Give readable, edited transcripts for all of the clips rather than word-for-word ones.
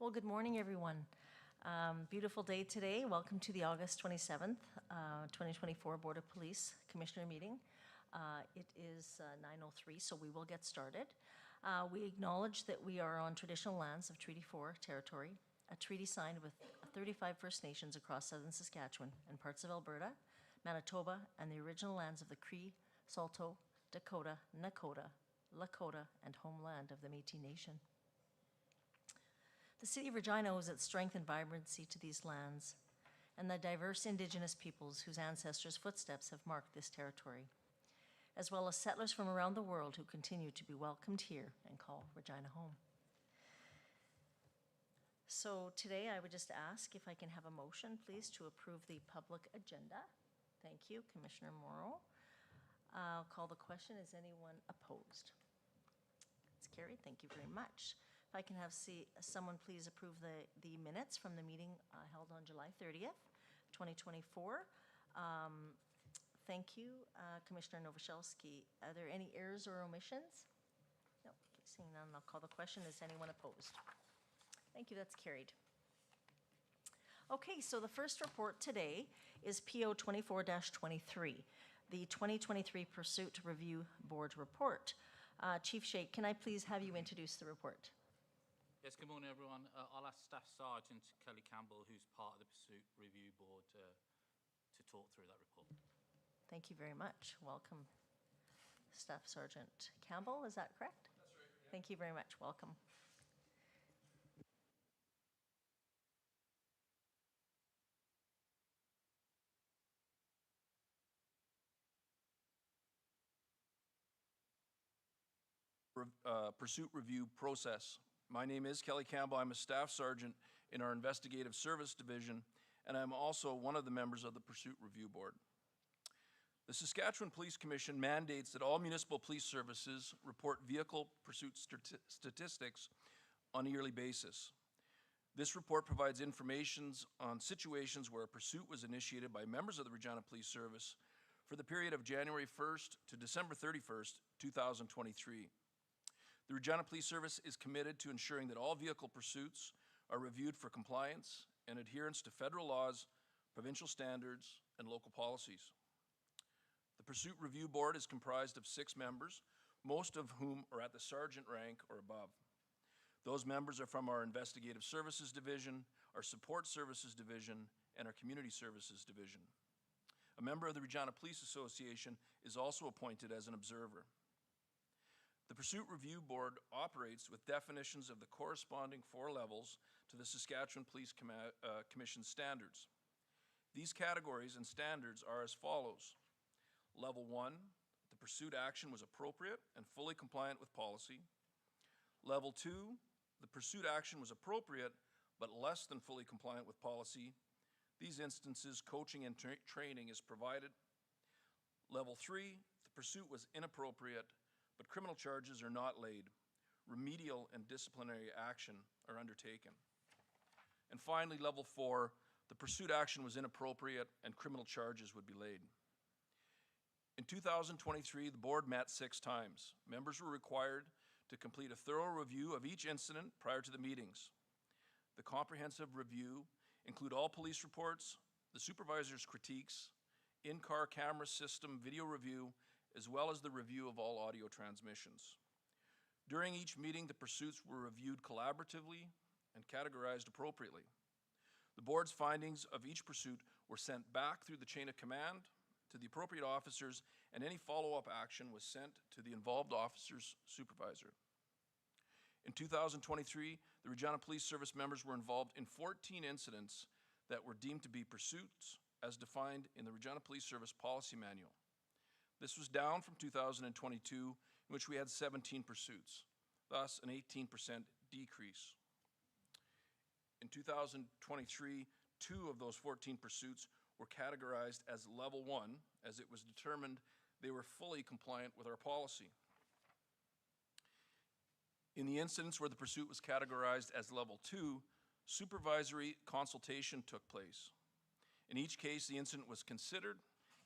Well, good morning, everyone. Beautiful day today. Welcome to the August 27th, 2024 Board of Police Commissioner meeting. It is 9:03, so we will get started. We acknowledge that we are on traditional lands of Treaty 4 territory, a treaty signed with 35 First Nations across southern Saskatchewan and parts of Alberta, Manitoba, and the original lands of the Cree, Saulteaux, Dakota, Nakota, Lakota, and homeland of the Métis Nation. The City of Regina owes its strength and vibrancy to these lands and the diverse Indigenous peoples whose ancestors' footsteps have marked this territory, as well as settlers from around the world who continue to be welcomed here and call Regina home. So today I would just ask if I can have a motion, please, to approve the public agenda. Thank you, Commissioner Morrow. I'll call the question. Is anyone opposed? It's carried. Thank you very much. If I can have someone please approve the minutes from the meeting held on July 30th, 2024. Thank you, Commissioner Novoselsky. Are there any errors or omissions? No, seeing none, I'll call the question. Is anyone opposed? Thank you, that's carried. Okay, so the first report today is PO 24-23, the 2023 Pursuit Review Board report. Chief Shake, can I please have you introduce the report? Yes, good morning, everyone. I'll ask Staff Sergeant Kelly Campbell, who's part of the Pursuit Review Board, to talk through that report. Thank you very much. Welcome, Staff Sergeant Campbell. Is that correct? That's right. Yeah. Thank you very much. Welcome. Pursuit review process. My name is Kelly Campbell. I'm a staff sergeant in our investigative service division, and I'm also one of the members of the Pursuit Review Board. The Saskatchewan Police Commission mandates that all municipal police services report vehicle pursuit statistics on a yearly basis. This report provides information on situations where a pursuit was initiated by members of the Regina Police Service for the period of January 1st to December 31st, 2023. The Regina Police Service is committed to ensuring that all vehicle pursuits are reviewed for compliance and adherence to federal laws, provincial standards, and local policies. The Pursuit Review Board is comprised of 6 members, most of whom are at the sergeant rank or above. Those members are from our Investigative Services Division, our Support Services Division, and our Community Services Division. A member of the Regina Police Association is also appointed as an observer. The Pursuit Review Board operates with definitions of the corresponding 4 levels to the Saskatchewan Police Commission standards. These categories and standards are as follows. Level 1, the pursuit action was appropriate and fully compliant with policy. Level 2, the pursuit action was appropriate but less than fully compliant with policy. These instances, coaching and training is provided. Level 3, the pursuit was inappropriate but criminal charges are not laid. Remedial and disciplinary action are undertaken. And finally, level 4, the pursuit action was inappropriate and criminal charges would be laid. In 2023, the board met 6 times. Members were required to complete a thorough review of each incident prior to the meetings. The comprehensive review include all police reports, the supervisor's critiques, in-car camera system video review, as well as the review of all audio transmissions. During each meeting, the pursuits were reviewed collaboratively and categorized appropriately. The board's findings of each pursuit were sent back through the chain of command to the appropriate officers, and any follow-up action was sent to the involved officer's supervisor. In 2023, the Regina Police Service members were involved in 14 incidents that were deemed to be pursuits as defined in the Regina Police Service Policy Manual. This was down from 2022, in which we had 17 pursuits, thus an 18% decrease. In 2023, 2 of those 14 pursuits were categorized as level 1, as it was determined they were fully compliant with our policy. In the incidents where the pursuit was categorized as level 2, supervisory consultation took place. In each case, the incident was considered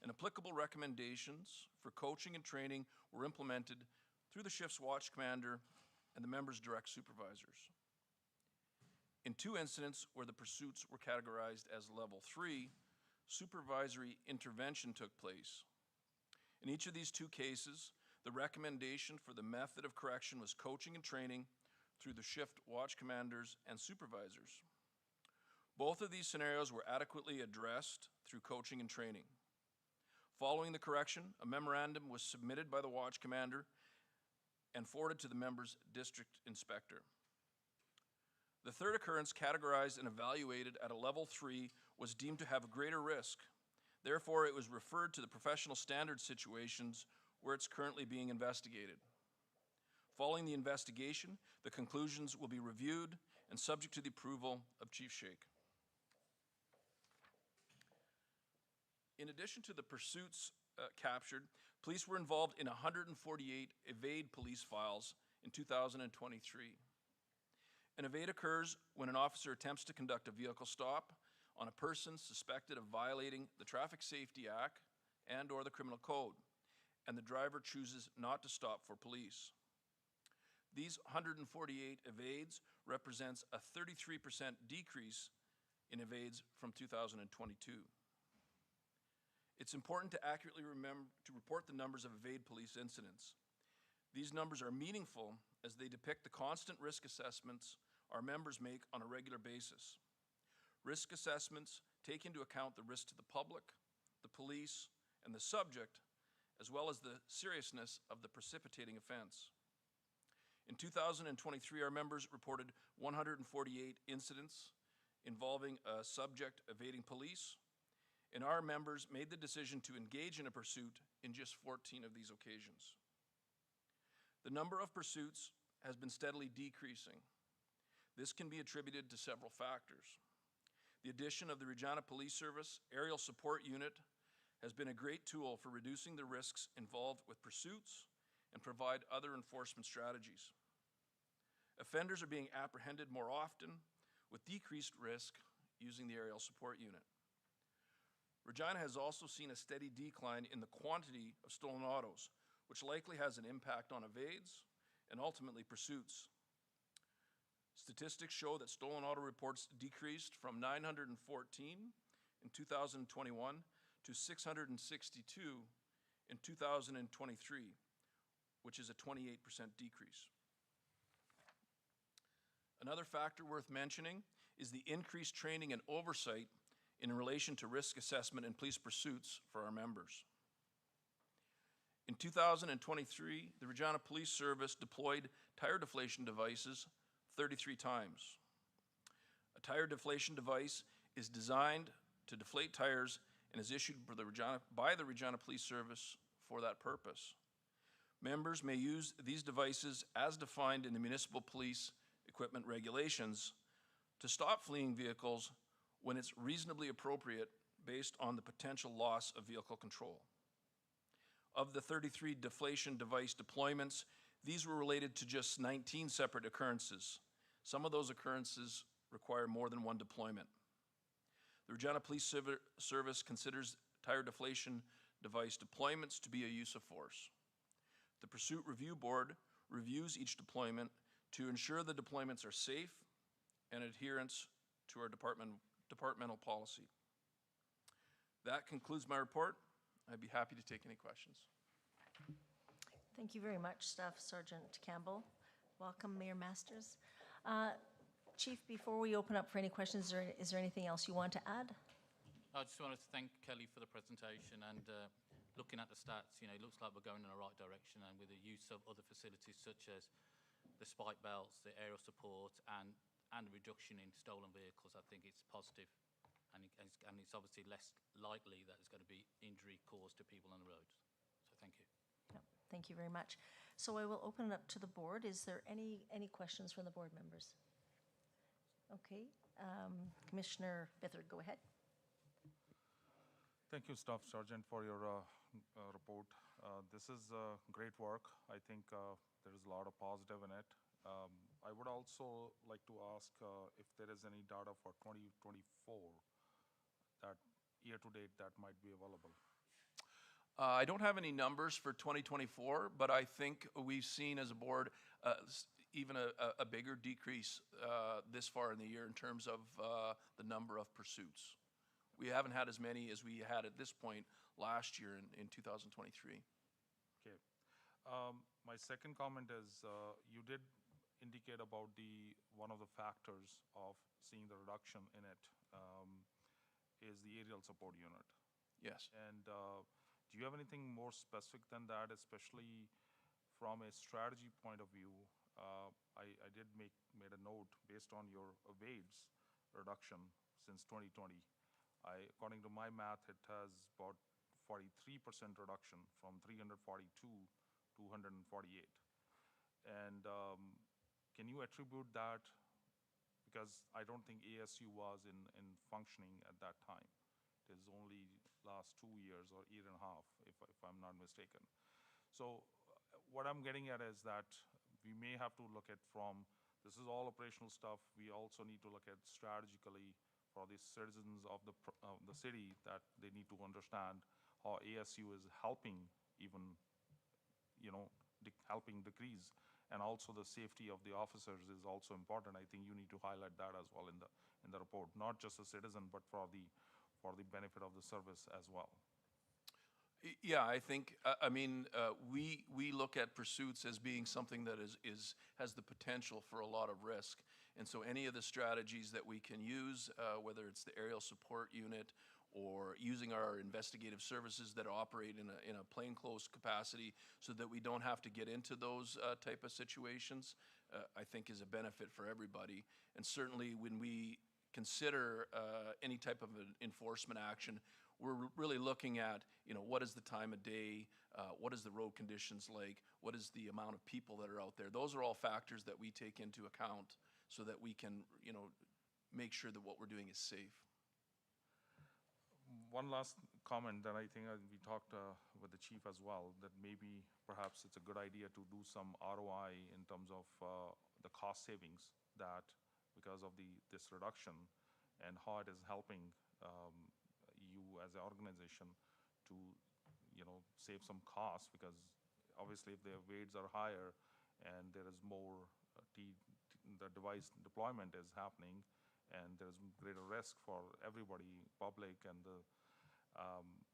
and applicable recommendations for coaching and training were implemented through the shift's watch commander and the members' direct supervisors. In 2 incidents where the pursuits were categorized as level 3, supervisory intervention took place. In each of these 2 cases, the recommendation for the method of correction was coaching and training through the shift watch commanders and supervisors. Both of these scenarios were adequately addressed through coaching and training. Following the correction, a memorandum was submitted by the watch commander and forwarded to the member's district inspector. The third occurrence, categorized and evaluated at a level 3, was deemed to have a greater risk. Therefore, it was referred to the professional standards situations where it's currently being investigated. Following the investigation, the conclusions will be reviewed and subject to the approval of Chief Sheikh. In addition to the pursuits captured, police were involved in 148 evade police files in 2023. An evade occurs when an officer attempts to conduct a vehicle stop on a person suspected of violating the Traffic Safety Act and/or the Criminal Code, and the driver chooses not to stop for police. These 148 evades represents a 33% decrease in evades from 2022. It's important to accurately report the numbers of evade police incidents. These numbers are meaningful as they depict the constant risk assessments our members make on a regular basis. Risk assessments take into account the risk to the public, the police, and the subject, as well as the seriousness of the precipitating offense. In 2023, our members reported 148 incidents involving a subject evading police, and our members made the decision to engage in a pursuit in just 14 of these occasions. The number of pursuits has been steadily decreasing. This can be attributed to several factors. The addition of the Regina Police Service Aerial Support Unit has been a great tool for reducing the risks involved with pursuits and provide other enforcement strategies. Offenders are being apprehended more often with decreased risk using the Aerial Support Unit. Regina has also seen a steady decline in the quantity of stolen autos, which likely has an impact on evades and ultimately pursuits. Statistics show that stolen auto reports decreased from 914 in 2021 to 662 in 2023, which is a 28% decrease. Another factor worth mentioning is the increased training and oversight in relation to risk assessment and police pursuits for our members. In 2023, the Regina Police Service deployed tire deflation devices 33 times. A tire deflation device is designed to deflate tires and is issued by the Regina Police Service for that purpose. Members may use these devices as defined in the municipal police equipment regulations to stop fleeing vehicles when it's reasonably appropriate based on the potential loss of vehicle control. Of the 33 deflation device deployments, these were related to just 19 separate occurrences. Some of those occurrences require more than one deployment. The Regina Police Service considers tire deflation device deployments to be a use of force. The Pursuit Review Board reviews each deployment to ensure the deployments are safe and adherence to our departmental policy. That concludes my report. I'd be happy to take any questions. Thank you very much, Staff Sergeant Campbell. Welcome, Mayor Masters. Chief, before we open up for any questions, is there anything else you want to add? I just wanted to thank Kelly for the presentation, and looking at the stats, it looks like we're going in the right direction, and with the use of other facilities such as the spike belts, the aerial support, and the reduction in stolen vehicles, I think it's positive, and it's obviously less likely that there's going to be injury caused to people on the roads. So thank you. Yeah, thank you very much. So I will open it up to the board. Is there any questions from the board members? Okay, Commissioner Bithard, go ahead. Thank you, Staff Sergeant, for your report. This is great work. I think there is a lot of positive in it. I would also like to ask if there is any data for 2024, that year to date, that might be available. I don't have any numbers for 2024, but I think we've seen as a board even a bigger decrease this far in the year in terms of the number of pursuits. We haven't had as many as we had at this point last year in 2023. Okay. My second comment is, you did indicate about one of the factors of seeing the reduction in it is the aerial support unit. Yes. And do you have anything more specific than that, especially from a strategy point of view? I did made a note based on your evades reduction since 2020. According to my math, it has about 43% reduction from 342 to 148. And can you attribute that? Because I don't think ASU was in functioning at that time. It is only last 2 years or year and a half, if I'm not mistaken. So what I'm getting at is that we may have to look at this is all operational stuff. We also need to look at strategically for the citizens of the city, that they need to understand how ASU is helping even, helping decrease. And also the safety of the officers is also important. I think you need to highlight that as well in the report, not just a citizen, but for the benefit of the service as well. Yeah, I think, we look at pursuits as being something that has the potential for a lot of risk. And so any of the strategies that we can use, whether it's the aerial support unit or using our investigative services that operate in a plainclothes capacity so that we don't have to get into those type of situations, I think is a benefit for everybody. And certainly when we consider any type of an enforcement action, we're really looking at, what is the time of day, what is the road conditions like, what is the amount of people that are out there. Those are all factors that we take into account so that we can, make sure that what we're doing is safe. One last comment that I think we talked with the chief as well, that maybe perhaps it's a good idea to do some ROI in terms of the cost savings that because of this reduction and how it is helping you as an organization to save some costs, because obviously if the weights are higher and there is more the device deployment is happening and there's greater risk for everybody, public, and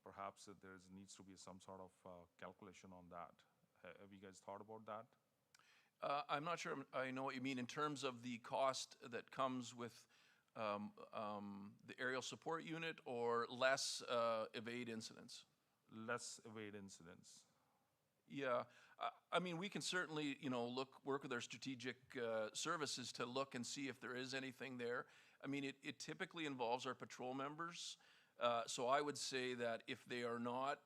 perhaps there needs to be some sort of calculation on that. Have you guys thought about that? I'm not sure I know what you mean in terms of the cost that comes with the aerial support unit, or less evade incidents? Less evade incidents. Yeah, we can certainly, work with our strategic services to look and see if there is anything there. It typically involves our patrol members. So I would say that if they are not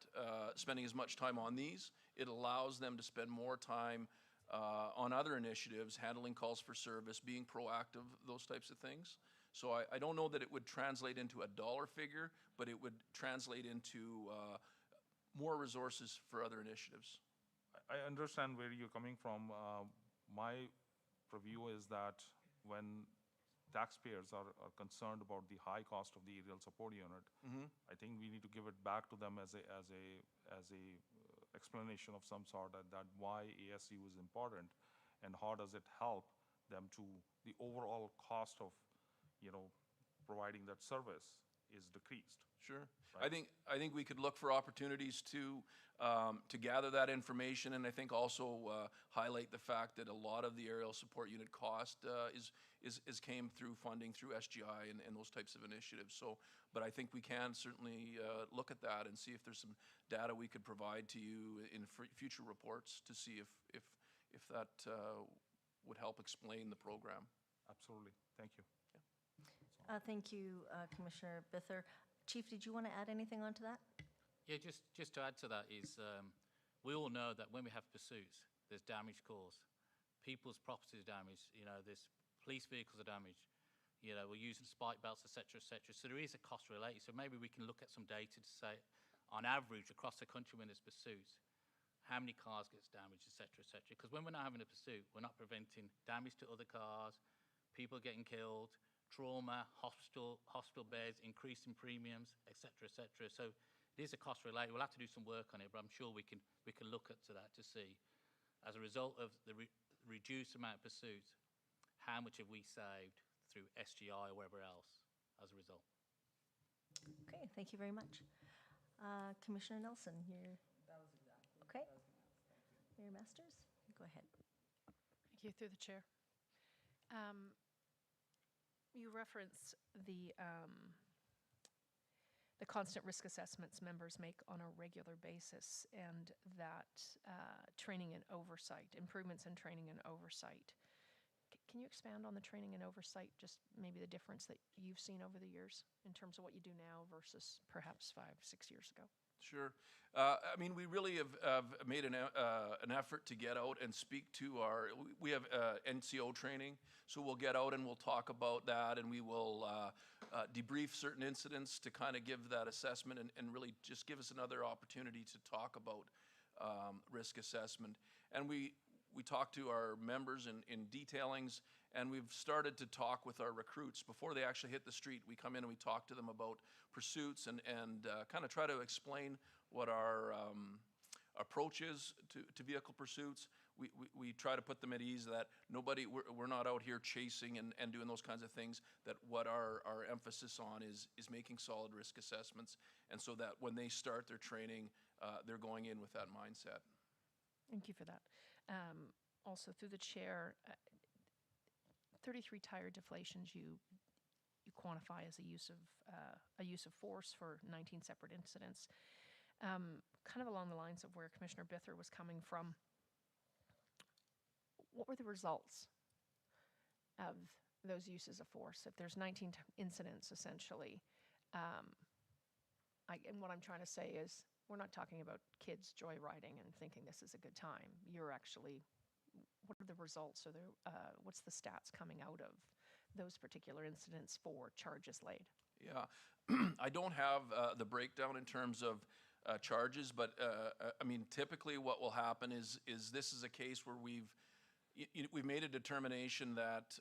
spending as much time on these, it allows them to spend more time on other initiatives, handling calls for service, being proactive, those types of things. So I don't know that it would translate into a dollar figure, but it would translate into more resources for other initiatives. I understand where you're coming from. My review is that when taxpayers are concerned about the high cost of the aerial support unit, I think we need to give it back to them as a explanation of some sort that why ASU is important and how does it help them to the overall cost of providing that service is decreased. Sure. Right. I think we could look for opportunities to gather that information, and I think also highlight the fact that a lot of the aerial support unit cost is came through funding through SGI and those types of initiatives. So, but I think we can certainly look at that and see if there's some data we could provide to you in future reports to see if that would help explain the program. Absolutely. Thank you. Thank you, Commissioner Bither. Chief, did you want to add anything onto that? Yeah, just to add to that is, we all know that when we have pursuits, there's damage caused. People's property is damaged, there's police vehicles are damaged, we're using spike belts, et cetera, et cetera. So there is a cost related. So maybe we can look at some data to say, on average, across the country when there's pursuits, how many cars gets damaged, et cetera, et cetera. Because when we're not having a pursuit, we're not preventing damage to other cars, people getting killed, trauma, hospital beds, increasing premiums, et cetera, et cetera. So it is a cost related. We'll have to do some work on it, but I'm sure we can look at to that to see, as a result of the reduced amount of pursuit, how much have we saved through SGI or wherever else as a result? Okay, thank you very much. Commissioner Nelson, you're, That was exactly Okay. what I was going to ask. Thank you. Mayor Masters, go ahead. Thank you, through the chair. You reference the constant risk assessments members make on a regular basis, and that training and oversight, improvements in training and oversight. Can you expand on the training and oversight, just maybe the difference that you've seen over the years in terms of what you do now versus perhaps 5, 6 years ago? Sure. I mean, we really have made an effort to get out and speak to we have NCO training, so we'll get out and we'll talk about that, and we will debrief certain incidents to kind of give that assessment and really just give us another opportunity to talk about risk assessment. And we talk to our members in detailings, and we've started to talk with our recruits before they actually hit the street. We come in and we talk to them about pursuits and kind of try to explain what our approach is to vehicle pursuits. We try to put them at ease that we're not out here chasing and doing those kinds of things, that what our emphasis on is making solid risk assessments, and so that when they start their training, they're going in with that mindset. Thank you for that. Also, through the chair, 33 tire deflations you quantify as a use of force for 19 separate incidents. Kind of along the lines of where Commissioner Bither was coming from, what were the results of those uses of force? If there's 19 incidents, essentially, and what I'm trying to say is, we're not talking about kids joyriding and thinking this is a good time. You're actually, what are the results, or what's the stats coming out of those particular incidents for charges laid? Yeah, I don't have the breakdown in terms of charges, but I mean, typically what will happen is this is a case where we've made a determination that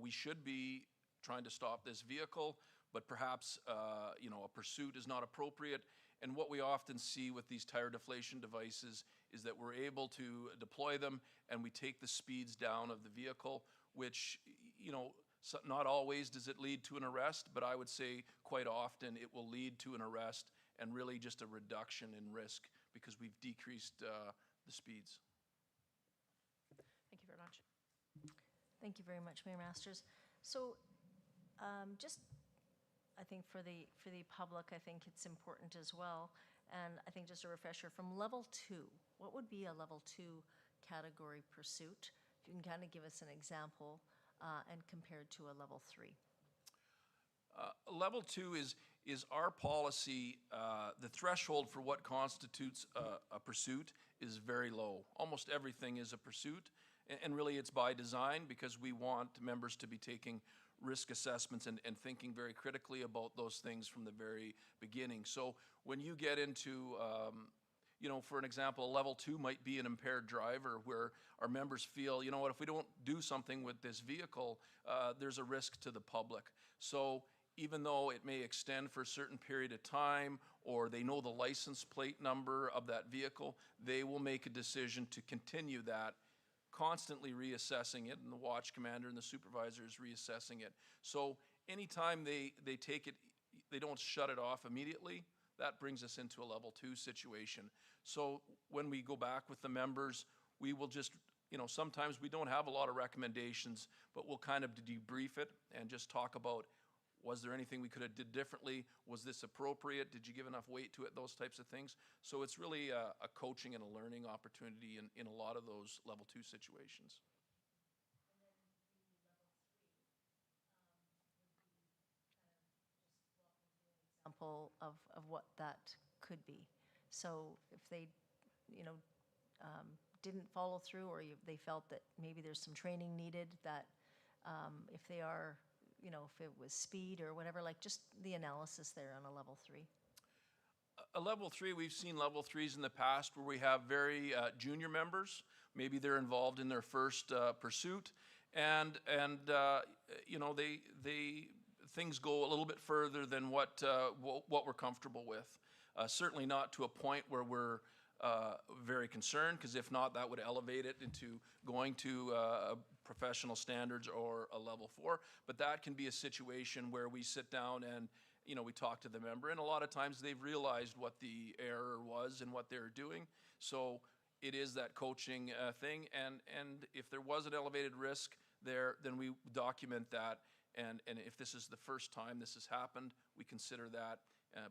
we should be trying to stop this vehicle, but perhaps a pursuit is not appropriate. And what we often see with these tire deflation devices is that we're able to deploy them and we take the speeds down of the vehicle, which, not always does it lead to an arrest, but I would say quite often it will lead to an arrest and really just a reduction in risk because we've decreased the speeds. Thank you very much. Thank you very much, Mayor Masters. So just, I think for the public, I think it's important as well. And I think just a refresher, from level 2, what would be a level 2 category pursuit? If you can kind of give us an example and compared to a level 3. Level 2 is our policy. The threshold for what constitutes a pursuit is very low. Almost everything is a pursuit, and really it's by design because we want members to be taking risk assessments and thinking very critically about those things from the very beginning. So when you get into, for an example, a level 2 might be an impaired driver where our members feel, you know what, if we don't do something with this vehicle, there's a risk to the public. So even though it may extend for a certain period of time, or they know the license plate number of that vehicle, they will make a decision to continue that, constantly reassessing it, and the watch commander and the supervisor is reassessing it. So anytime they take it, they don't shut it off immediately, that brings us into a level 2 situation. So when we go back with the members, we will just, sometimes we don't have a lot of recommendations, but we'll kind of debrief it and just talk about, was there anything we could have did differently? Was this appropriate? Did you give enough weight to it? Those types of things. So it's really a coaching and a learning opportunity in a lot of those level 2 situations. Example of what that could be. So if they, didn't follow through, or they felt that maybe there's some training needed, that if they are, if it was speed or whatever, like just the analysis there on a level 3. A level 3, we've seen level 3s in the past where we have very junior members. Maybe they're involved in their first pursuit, and things go a little bit further than what we're comfortable with. Certainly not to a point where we're very concerned, because if not, that would elevate it into going to professional standards or a level 4. But that can be a situation where we sit down and, you know, we talk to the member, and a lot of times they've realized what the error was and what they're doing. So it is that coaching thing, and if there was an elevated risk there, then we document that, and if this is the first time this has happened, we consider that,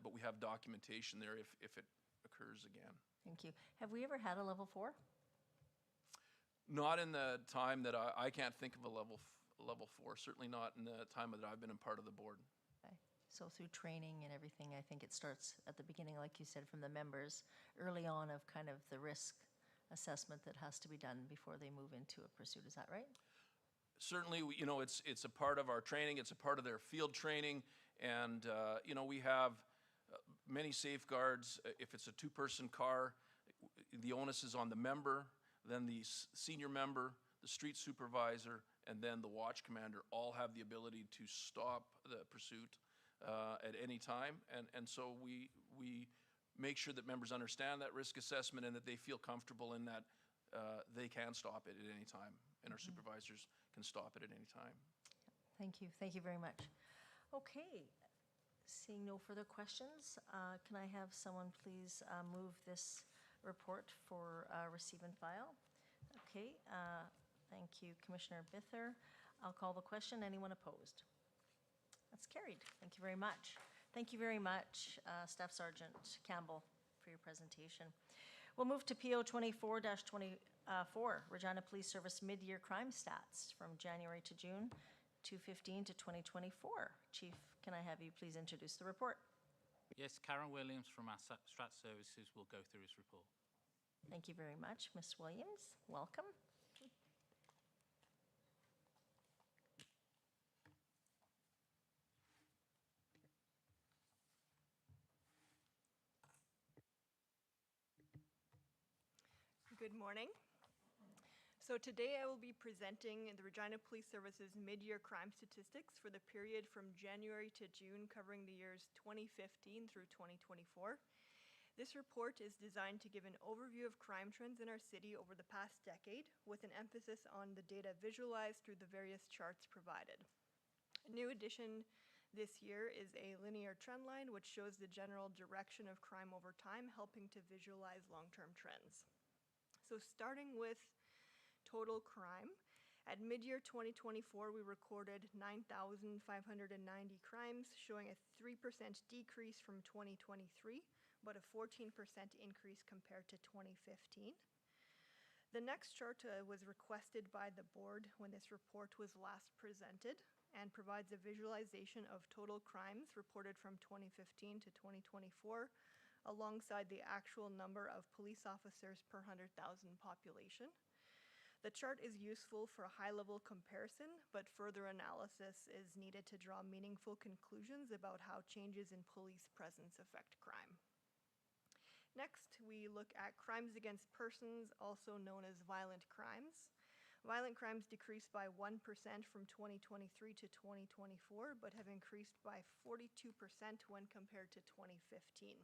but we have documentation there if it occurs again. Thank you. Have we ever had a level 4? Not in the time that I can't think of a level 4, certainly not in the time that I've been a part of the board. Okay. So through training and everything, I think it starts at the beginning, like you said, from the members, early on of kind of the risk assessment that has to be done before they move into a pursuit. Is that right? Certainly, you know, it's a part of our training, it's a part of their field training, and, you know, we have many safeguards. If it's a 2-person car, the onus is on the member, then the senior member, the street supervisor, and then the watch commander all have the ability to stop the pursuit at any time. And so we make sure that members understand that risk assessment and that they feel comfortable in that they can stop it at any time, and our supervisors can stop it at any time. Thank you. Thank you very much. Okay. Seeing no further questions, can I have someone please move this report for receive and file? Okay. Thank you, Commissioner Bither. I'll call the question. Anyone opposed? That's carried. Thank you very much. Thank you very much, Staff Sergeant Campbell, for your presentation. We'll move to PO 24-24, Regina Police Service Mid-Year Crime Stats from January to June 2015 to 2024. Chief, can I have you please introduce the report? Yes, Karen Williams from our Strat Services will go through his report. Thank you very much, Ms. Williams. Welcome. Good morning. So today I will be presenting the Regina Police Service's mid-year crime statistics for the period from January to June, covering the years 2015 through 2024. This report is designed to give an overview of crime trends in our city over the past decade, with an emphasis on the data visualized through the various charts provided. A new addition this year is a linear trend line, which shows the general direction of crime over time, helping to visualize long-term trends. So starting with total crime, at mid-year 2024, we recorded 9,590 crimes, showing a 3% decrease from 2023, but a 14% increase compared to 2015. The next chart was requested by the board when this report was last presented, and provides a visualization of total crimes reported from 2015 to 2024, alongside the actual number of police officers per 100,000 population. The chart is useful for a high-level comparison, but further analysis is needed to draw meaningful conclusions about how changes in police presence affect crime. Next, we look at crimes against persons, also known as violent crimes. Violent crimes decreased by 1% from 2023 to 2024, but have increased by 42% when compared to 2015.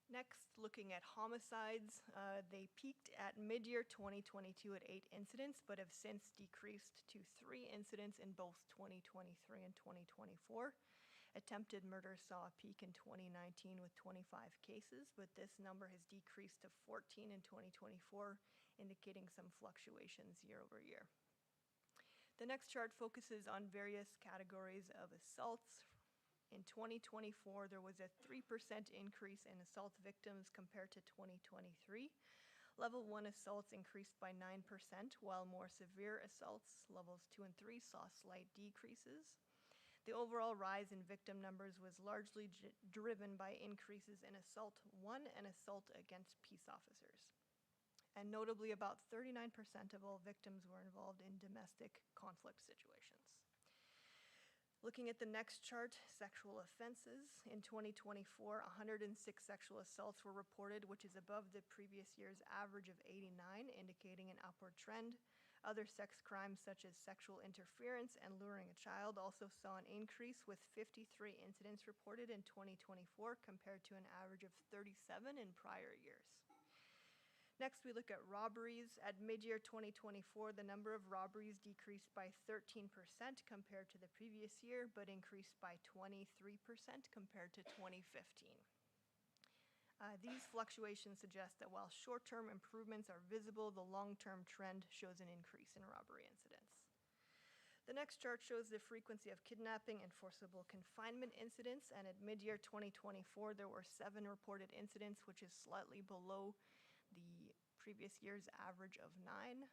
Next, looking at homicides, they peaked at mid-year 2022 at 8 incidents, but have since decreased to 3 incidents in both 2023 and 2024. Attempted murder saw a peak in 2019 with 25 cases, but this number has decreased to 14 in 2024, indicating some fluctuations year over year. The next chart focuses on various categories of assaults. In 2024, there was a 3% increase in assault victims compared to 2023. Level 1 assaults increased by 9%, while more severe assaults, levels 2 and 3, saw slight decreases. The overall rise in victim numbers was largely driven by increases in assault 1 and assault against peace officers. And notably, about 39% of all victims were involved in domestic conflict situations. Looking at the next chart, sexual offenses. In 2024, 106 sexual assaults were reported, which is above the previous year's average of 89, indicating an upward trend. Other sex crimes such as sexual interference and luring a child also saw an increase, with 53 incidents reported in 2024 compared to an average of 37 in prior years. Next, we look at robberies. At mid-year 2024, the number of robberies decreased by 13% compared to the previous year, but increased by 23% compared to 2015. These fluctuations suggest that while short-term improvements are visible, the long-term trend shows an increase in robbery incidents. The next chart shows the frequency of kidnapping and forcible confinement incidents, and at mid-year 2024, there were 7 reported incidents, which is slightly below the previous year's average of 9.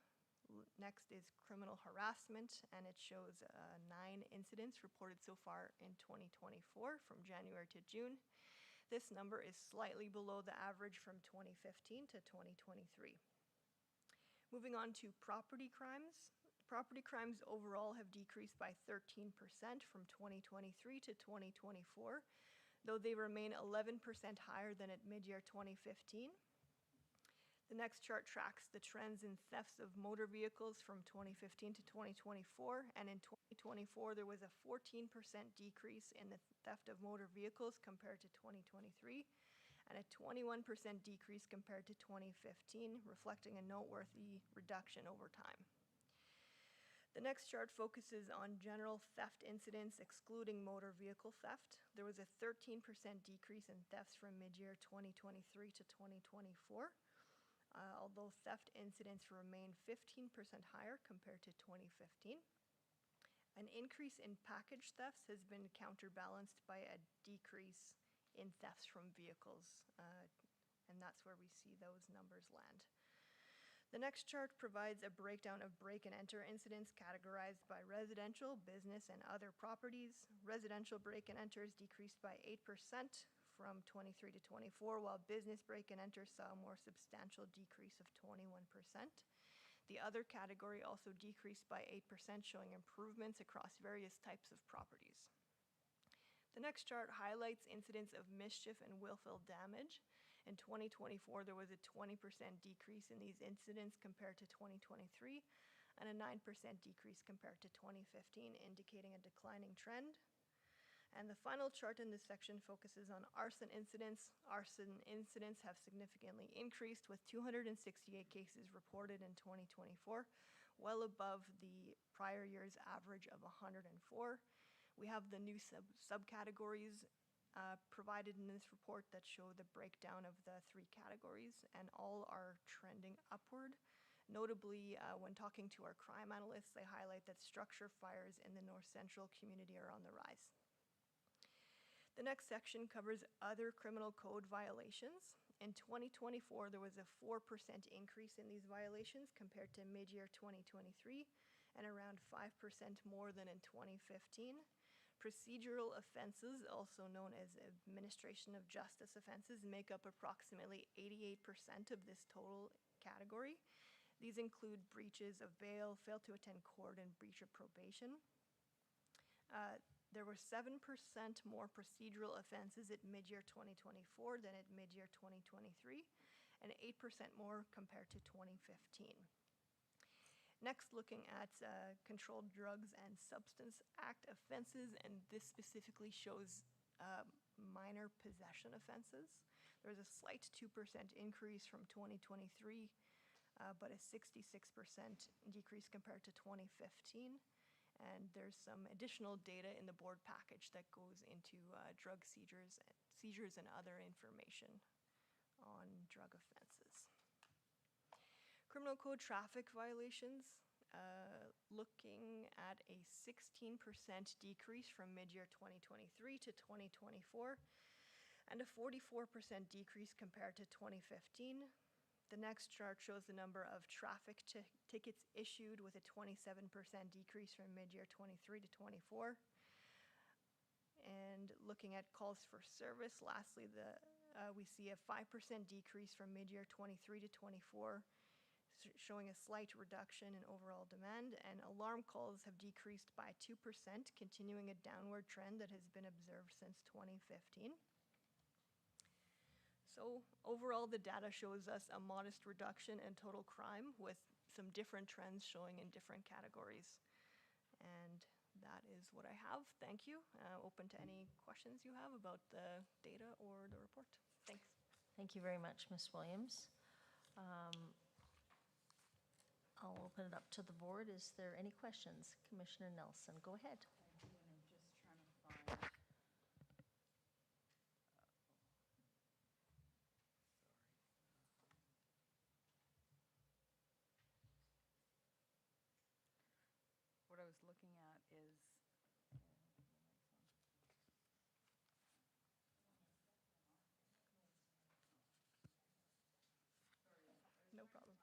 Next is criminal harassment, and it shows 9 incidents reported so far in 2024 from January to June. This number is slightly below the average from 2015 to 2023. Moving on to property crimes. Property crimes overall have decreased by 13% from 2023 to 2024, though they remain 11% higher than at mid-year 2015. The next chart tracks the trends in thefts of motor vehicles from 2015 to 2024, and in 2024 there was a 14% decrease in the theft of motor vehicles compared to 2023, and a 21% decrease compared to 2015, reflecting a noteworthy reduction over time. The next chart focuses on general theft incidents excluding motor vehicle theft. There was a 13% decrease in thefts from mid-year 2023 to 2024. Although theft incidents remain 15% higher compared to 2015. An increase in package thefts has been counterbalanced by a decrease in thefts from vehicles, and that's where we see those numbers land. The next chart provides a breakdown of break and enter incidents categorized by residential, business, and other properties. Residential break and enters decreased by 8%. From 23 to 24, while business break and enter saw a more substantial decrease of 21%. The other category also decreased by 8%, showing improvements across various types of properties. The next chart highlights incidents of mischief and willful damage. In 2024, there was a 20% decrease in these incidents compared to 2023, and a 9% decrease compared to 2015, indicating a declining trend. And the final chart in this section focuses on arson incidents. Arson incidents have significantly increased, with 268 cases reported in 2024, well above the prior year's average of 104. We have the new subcategories provided in this report that show the breakdown of the 3 categories, and all are trending upward. Notably, when talking to our crime analysts, they highlight that structure fires in the North Central community are on the rise. The next section covers other criminal code violations. In 2024, there was a 4% increase in these violations compared to mid-year 2023, and around 5% more than in 2015. Procedural offenses, also known as administration of justice offenses, make up approximately 88% of this total category. These include breaches of bail, fail to attend court, and breach of probation. There were 7% more procedural offenses at mid-year 2024 than at mid-year 2023, and 8% more compared to 2015. Next, looking at Controlled Drugs and Substance Act offenses, and this specifically shows minor possession offenses. There was a slight 2% increase from 2023, but a 66% decrease compared to 2015. And there's some additional data in the board package that goes into drug seizures and other information on drug offenses. Criminal code traffic violations, looking at a 16% decrease from mid-year 2023 to 2024, and a 44% decrease compared to 2015. The next chart shows the number of traffic tickets issued, with a 27% decrease from mid-year 23 to 24. And looking at calls for service, lastly, we see a 5% decrease from mid-year 23 to 24, showing a slight reduction in overall demand. And alarm calls have decreased by 2%, continuing a downward trend that has been observed since 2015. So overall, the data shows us a modest reduction in total crime, with some different trends showing in different categories. And that is what I have. Thank you. Open to any questions you have about the data or the report. Thanks. Thank you very much, Ms. Williams. I'll open it up to the board. Is there any questions? Commissioner Nelson, go ahead. I do, and I'm just trying to find. What I was looking at is. No problem.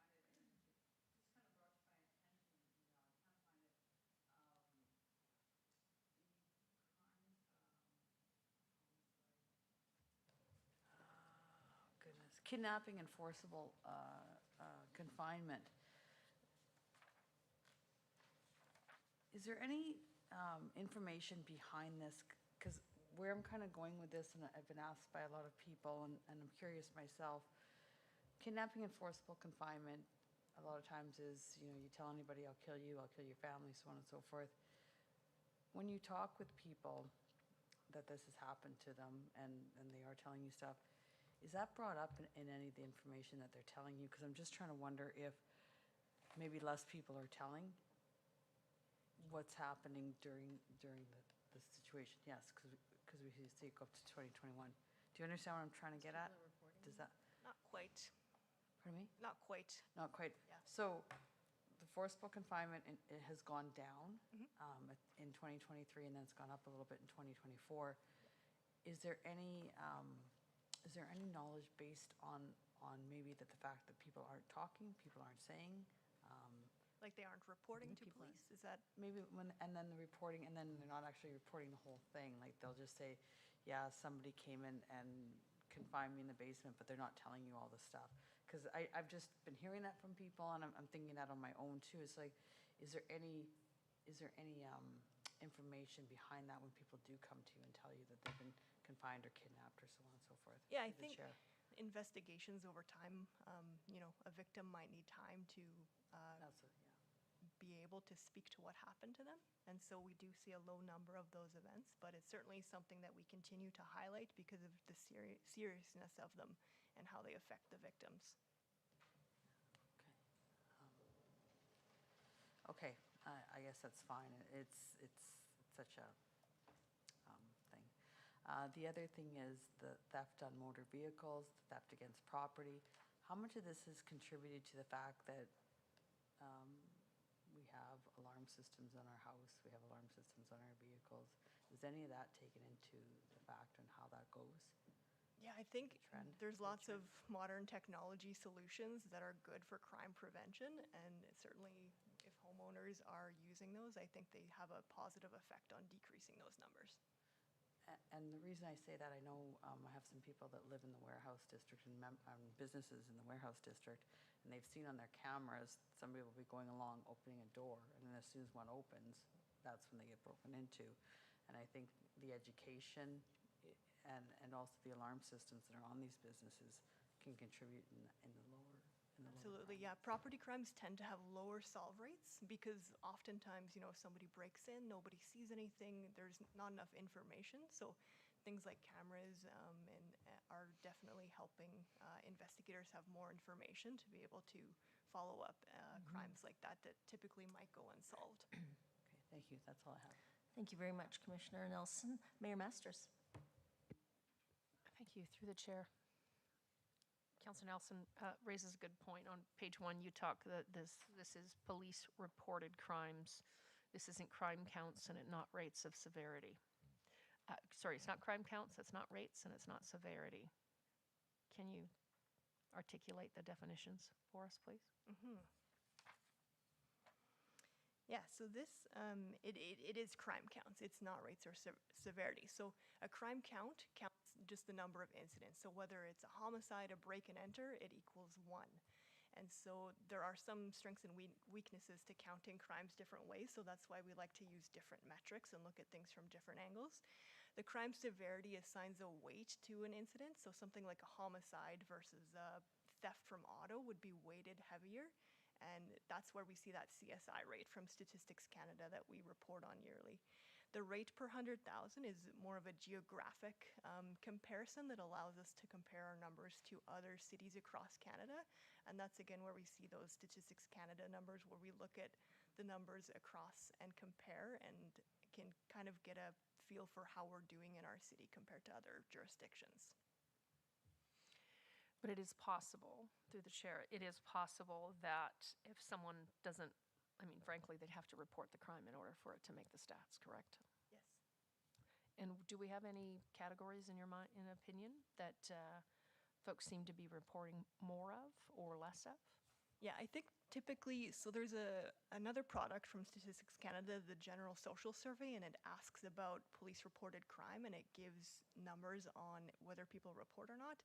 Goodness, kidnapping and forcible confinement. Is there any information behind this? Because where I'm kind of going with this, and I've been asked by a lot of people, and I'm curious myself, kidnapping and forcible confinement, a lot of times is, you know, you tell anybody, I'll kill you, I'll kill your family, so on and so forth. When you talk with people that this has happened to them, and they are telling you stuff, is that brought up in any of the information that they're telling you? Because I'm just trying to wonder if maybe less people are telling what's happening during the situation. Yes, because we see it go up to 2021. Do you understand what I'm trying to get at? Does that, Not quite. pardon me? Not quite. Not quite. Yeah. So the forcible confinement, it has gone down in 2023, and then it's gone up a little bit in 2024. Is there any knowledge based on maybe that the fact that people aren't talking, people aren't saying? Like they aren't reporting to People police? Is that? Maybe and then the reporting, and then they're not actually reporting the whole thing. Like they'll just say, yeah, somebody came in and confined me in the basement, but they're not telling you all the stuff. Because I've just been hearing that from people, and I'm thinking that on my own too. It's like, is there any information behind that when people do come to you and tell you that they've been confined or kidnapped or so on and so forth? Yeah, I Through the think chair. investigations over time, a victim might need time to Absolutely, yeah. be able to speak to what happened to them. And so we do see a low number of those events, but it's certainly something that we continue to highlight because of the seriousness of them and how they affect the victims. Okay, I guess that's fine. It's such a thing. The other thing is the theft on motor vehicles, the theft against property. How much of this has contributed to the fact that we have alarm systems on our house, we have alarm systems on our vehicles? Is any of that taken into the factor and how that goes? Yeah, I think Trend. there's lots of modern technology solutions that are good for crime prevention, and certainly if homeowners are using those, I think they have a positive effect on decreasing those numbers. And the reason I say that, I know I have some people that live in the warehouse district and businesses in the warehouse district, and they've seen on their cameras, somebody will be going along, opening a door, and then as soon as one opens, that's when they get broken into. And I think the education and also the alarm systems that are on these businesses can contribute in the lower. Absolutely, yeah. Property crimes tend to have lower solve rates because oftentimes, if somebody breaks in, nobody sees anything, there's not enough information. So things like cameras are definitely helping investigators have more information to be able to follow up crimes like that typically might go unsolved. Okay, thank you. That's all I have. Thank you very much, Commissioner Nelson. Mayor Masters. Thank you. Through the chair. Councilor Nelson raises a good point. On page 1, you talk that this is police reported crimes. This isn't crime counts and not rates of severity. Sorry, it's not crime counts, it's not rates, and it's not severity. Can you articulate the definitions for us, please? Yeah, so this, it is crime counts. It's not rates or severity. So a crime count counts just the number of incidents. So whether it's a homicide, a break and enter, it equals 1. And so there are some strengths and weaknesses to counting crimes different ways. So that's why we like to use different metrics and look at things from different angles. The crime severity assigns a weight to an incident. So something like a homicide versus a theft from auto would be weighted heavier. and that's where we see that CSI rate from Statistics Canada that we report on yearly. The rate per 100,000 is more of a geographic comparison that allows us to compare our numbers to other cities across Canada. And that's again where we see those Statistics Canada numbers, where we look at the numbers across and compare and can kind of get a feel for how we're doing in our city compared to other jurisdictions. But it is possible, through the chair, it is possible that if someone doesn't, I mean, frankly, they'd have to report the crime in order for it to make the stats, correct? Yes. And do we have any categories in your mind, in opinion, that folks seem to be reporting more of or less of? Yeah, I think typically, so there's another product from Statistics Canada, the General Social Survey, and it asks about police reported crime, and it gives numbers on whether people report or not.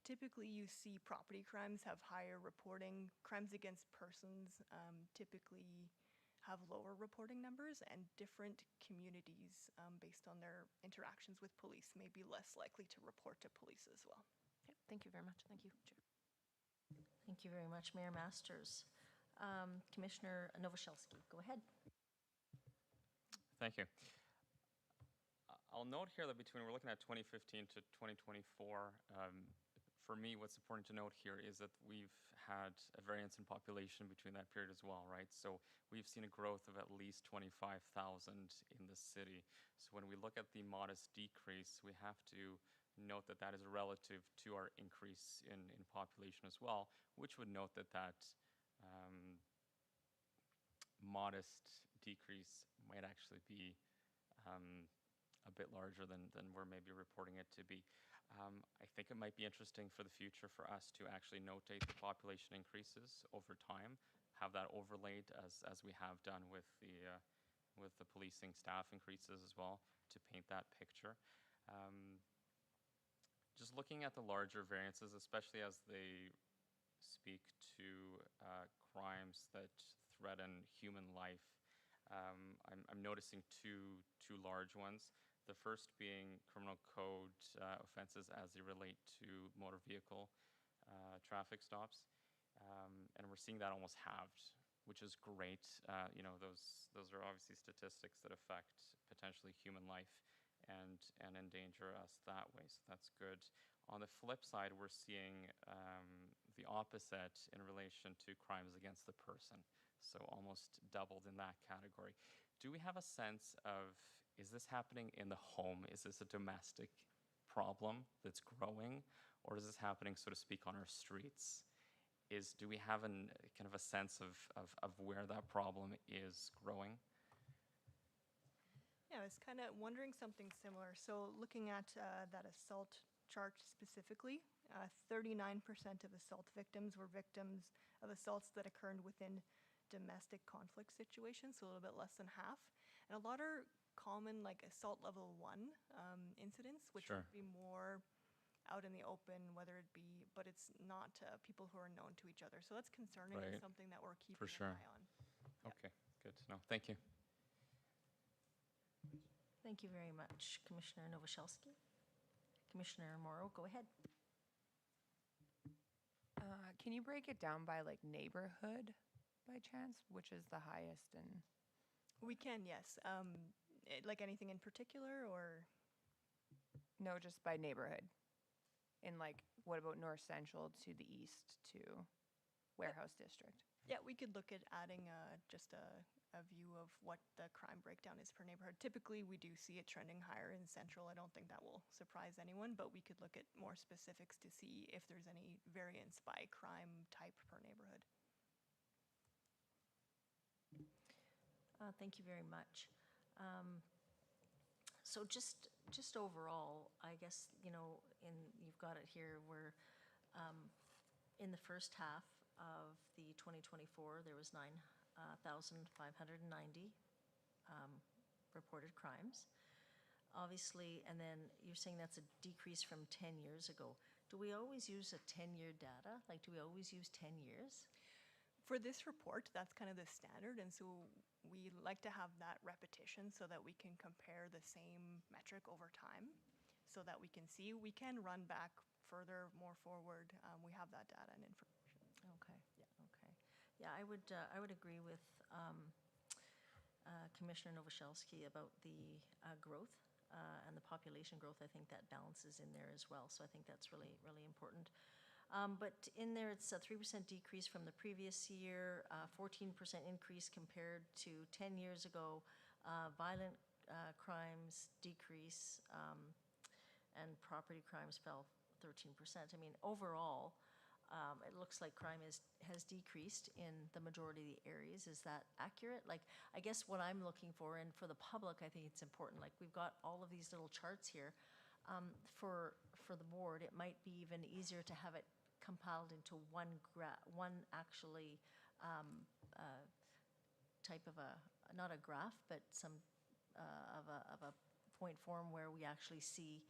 Typically, you see property crimes have higher reporting. Crimes against persons typically have lower reporting numbers, and different communities, based on their interactions with police, may be less likely to report to police as well. Okay, thank you very much. Thank you, Chair. Thank you very much, Mayor Masters. Commissioner Novoselsky, go ahead. Thank you. I'll note here that we're looking at 2015 to 2024. For me, what's important to note here is that we've had a variance in population between that period as well, right? So we've seen a growth of at least 25,000 in the city. So when we look at the modest decrease, we have to note that that is relative to our increase in population as well, which would note that modest decrease might actually be a bit larger than we're maybe reporting it to be. I think it might be interesting for the future for us to actually notate the population increases over time, have that overlaid as we have done with the policing staff increases as well, to paint that picture. Just looking at the larger variances, especially as they speak to crimes that threaten human life, I'm noticing two large ones. The first being criminal code offenses as they relate to motor vehicle traffic stops, and we're seeing that almost halved, which is great. You know, those are obviously statistics that affect potentially human life and endanger us that way, so that's good. On the flip side, we're seeing the opposite in relation to crimes against the person, so almost doubled in that category. Do we have a sense of, is this happening in the home? Is this a domestic problem that's growing? Or is this happening, so to speak, on our streets? Do we have kind of a sense of where that problem is growing? Yeah, I was kind of wondering something similar. So looking at that assault chart specifically, 39% of assault victims were victims of assaults that occurred within domestic conflict situations, so a little bit less than half. And a lot are common, like assault level 1 incidents, which Sure. would be more out in the open, whether it be, but it's not people who are known to each other. So that's concerning and Right. something that we're keeping For sure. an eye on. Yeah. Okay, good to know. Thank you. Thank you very much, Commissioner Novoselsky. Commissioner Morrow, go ahead. Can you break it down by like neighborhood by chance? Which is the highest and We can, yes. Like anything in particular, or? no, just by neighborhood? And like, what about North Central to the east to Warehouse District? Yeah, we could look at adding just a view of what the crime breakdown is per neighborhood. Typically, we do see it trending higher in Central. I don't think that will surprise anyone, but we could look at more specifics to see if there's any variance by crime type per neighborhood. Thank you very much. So just overall, I guess, you know, you've got it here, where in the first half of the 2024, there was 9,590 reported crimes. Obviously, and then you're saying that's a decrease from 10 years ago. Do we always use a 10-year data? Like, do we always use 10 years? For this report, that's kind of the standard, and so we like to have that repetition so that we can compare the same metric over time, so that we can see. We can run back further, more forward. We have that data and information. Okay, okay. Yeah, I would agree with Commissioner Novoselsky about the growth and the population growth. I think that balance is in there as well, so I think that's really, really important. But in there, it's a 3% decrease from the previous year, 14% increase compared to 10 years ago. Violent crimes decrease, and property crimes fell 13%. I mean, overall, it looks like crime has decreased in the majority of the areas. Is that accurate? Like, I guess what I'm looking for, and for the public, I think it's important, like, we've got all of these little charts here. For the board, it might be even easier to have it compiled into one actually type of not a graph, but some of a point form where we actually see,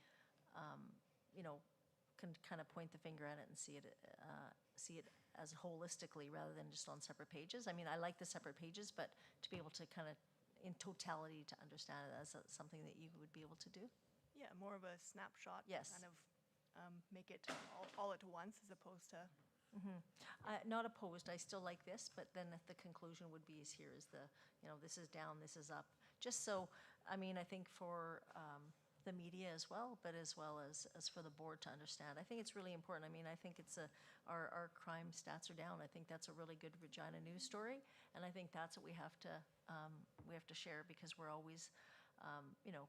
can kind of point the finger at it and see it as holistically rather than just on separate pages. I mean, I like the separate pages, but to be able to kind of in totality to understand it as something that you would be able to do. Yeah, more of a snapshot. Yes. Kind of make it all at once as opposed to. Not opposed, I still like this, but then the conclusion would be here is this is down, this is up. Just so, I mean, I think for the media as well, but as well as for the board to understand. I think it's really important. I mean, I think it's our crime stats are down. I think that's a really good Regina news story, and I think that's what we have to share, because we're always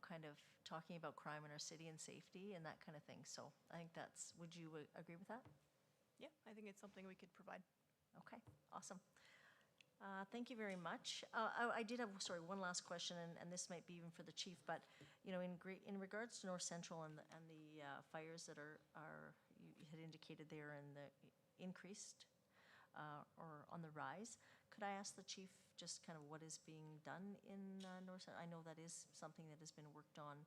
kind of talking about crime in our city and safety and that kind of thing. So I think would you agree with that? Yeah, I think it's something we could provide. Okay, awesome. Thank you very much. I did have, sorry, one last question, and this might be even for the chief, but, in regards to North Central and the fires that you had indicated there and the increased or on the rise, could I ask the chief just kind of what is being done in North Central? I know that is something that has been worked on.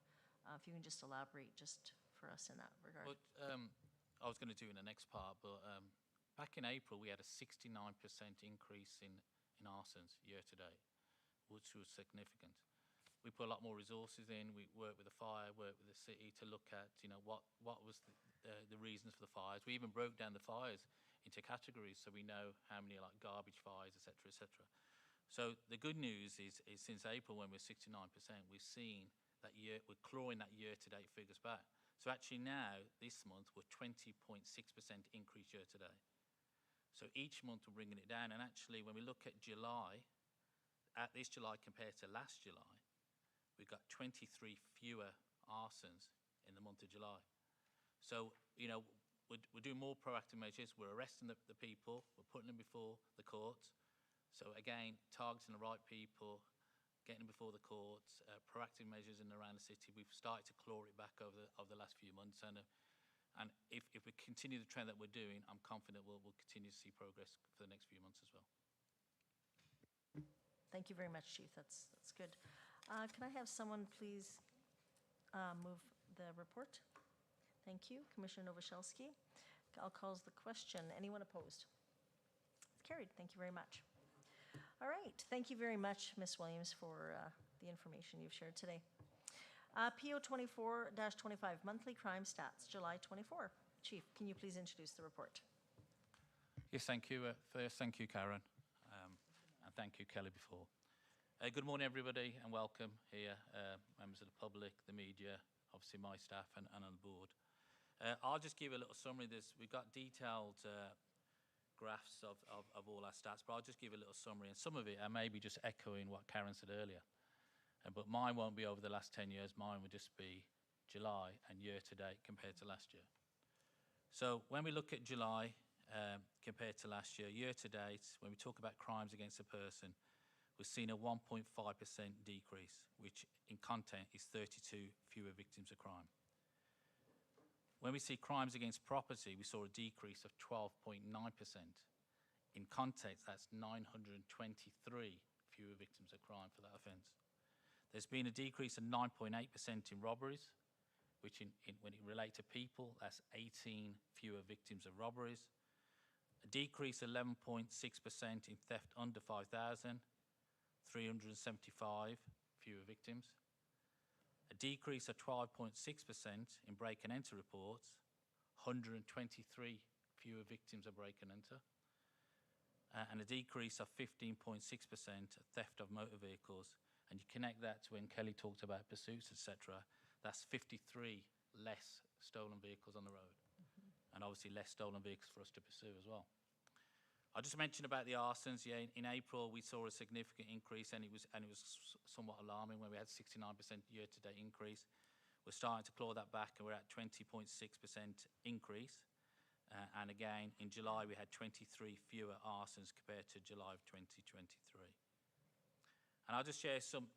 If you can just elaborate just for us in that regard. But I was going to do in the next part, but back in April, we had a 69% increase in arsons year to date, which was significant. We put a lot more resources in. We worked with the fire, worked with the city to look at, what was the reasons for the fires. We even broke down the fires into categories so we know how many are like garbage fires, et cetera, et cetera. So the good news is since April, when we're 69%, we've seen that year, we're clawing that year-to-date figures back. So actually now, this month, we're 20.6% increase year-to-date. So each month we're bringing it down. And actually, when we look at July, at this July compared to last July, we've got 23 fewer arsons in the month of July. So, we're doing more proactive measures. We're arresting the people. We're putting them before the courts. So again, targeting the right people, getting them before the courts, proactive measures in and around the city. We've started to claw it back over the last few months. And if we continue the trend that we're doing, I'm confident we'll continue to see progress for the next few months as well. Thank you very much, Chief. That's good. Can I have someone please move the report? Thank you, Commissioner Novoselsky. I'll call the question. Anyone opposed? It's carried. Thank you very much. All right. Thank you very much, Ms. Williams, for the information you've shared today. PO 24-25, monthly crime stats, July 24. Chief, can you please introduce the report? Yes, thank you. First, thank you, Karen, and thank you, Kelly, before. Good morning, everybody, and welcome here, members of the public, the media, obviously my staff, and on the board. I'll just give a little summary of this. We've got detailed graphs of all our stats, but I'll just give a little summary, and some of it I may be just echoing what Karen said earlier. But mine won't be over the last 10 years. Mine will just be July and year-to-date compared to last year. So when we look at July compared to last year, year-to-date, when we talk about crimes against a person, we've seen a 1.5% decrease, which in content is 32 fewer victims of crime. When we see crimes against property, we saw a decrease of 12.9%. In context, that's 923 fewer victims of crime for that offence. There's been a decrease of 9.8% in robberies, which when it relates to people, that's 18 fewer victims of robberies. A decrease of 11.6% in theft under 5,000, 375 fewer victims. A decrease of 12.6% in break and enter reports, 123 fewer victims of break and enter. and a decrease of 15.6% theft of motor vehicles. And you connect that to when Kelly talked about pursuits, etc. That's 53 less stolen vehicles on the road, and obviously less stolen vehicles for us to pursue as well. I just mentioned about the arsons. Yeah, in April we saw a significant increase, and it was somewhat alarming when we had 69% year-to-date increase. We're starting to claw that back, and we're at 20.6% increase. And again, in July we had 23 fewer arsons compared to July of 2023. And I'll just share some,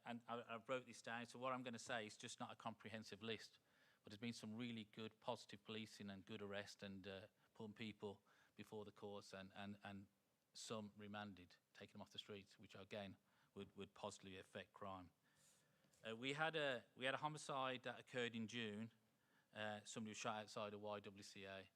and I wrote this down. So what I'm going to say is just not a comprehensive list, but there's been some really good positive policing and good arrest and putting people before the courts, and some remanded, taking them off the streets, which again would positively affect crime. We had a homicide that occurred in June. Somebody was shot outside a YWCA.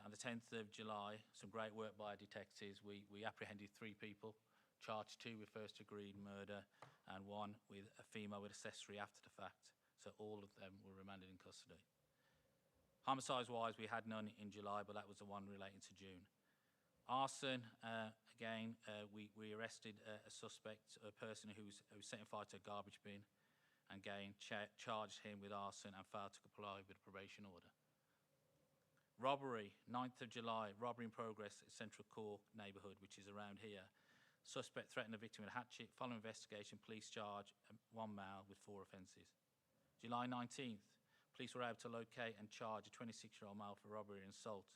On the 10th of July, some great work by our detectives. We apprehended 3 people, charged 2 with first-degree murder, and 1 with a female with accessory after the fact. So all of them were remanded in custody. Homicides-wise, we had none in July, but that was the one relating to June. Arson, again, we arrested a suspect, a person who was setting fire to a garbage bin, and again charged him with arson and failed to comply with a probation order. Robbery, 9th of July, robbery in progress at Central Cork neighbourhood, which is around here. Suspect threatened the victim with a hatchet. Following investigation, police charged 1 male with 4 offences. July 19th, police were able to locate and charge a 26-year-old male for robbery and assault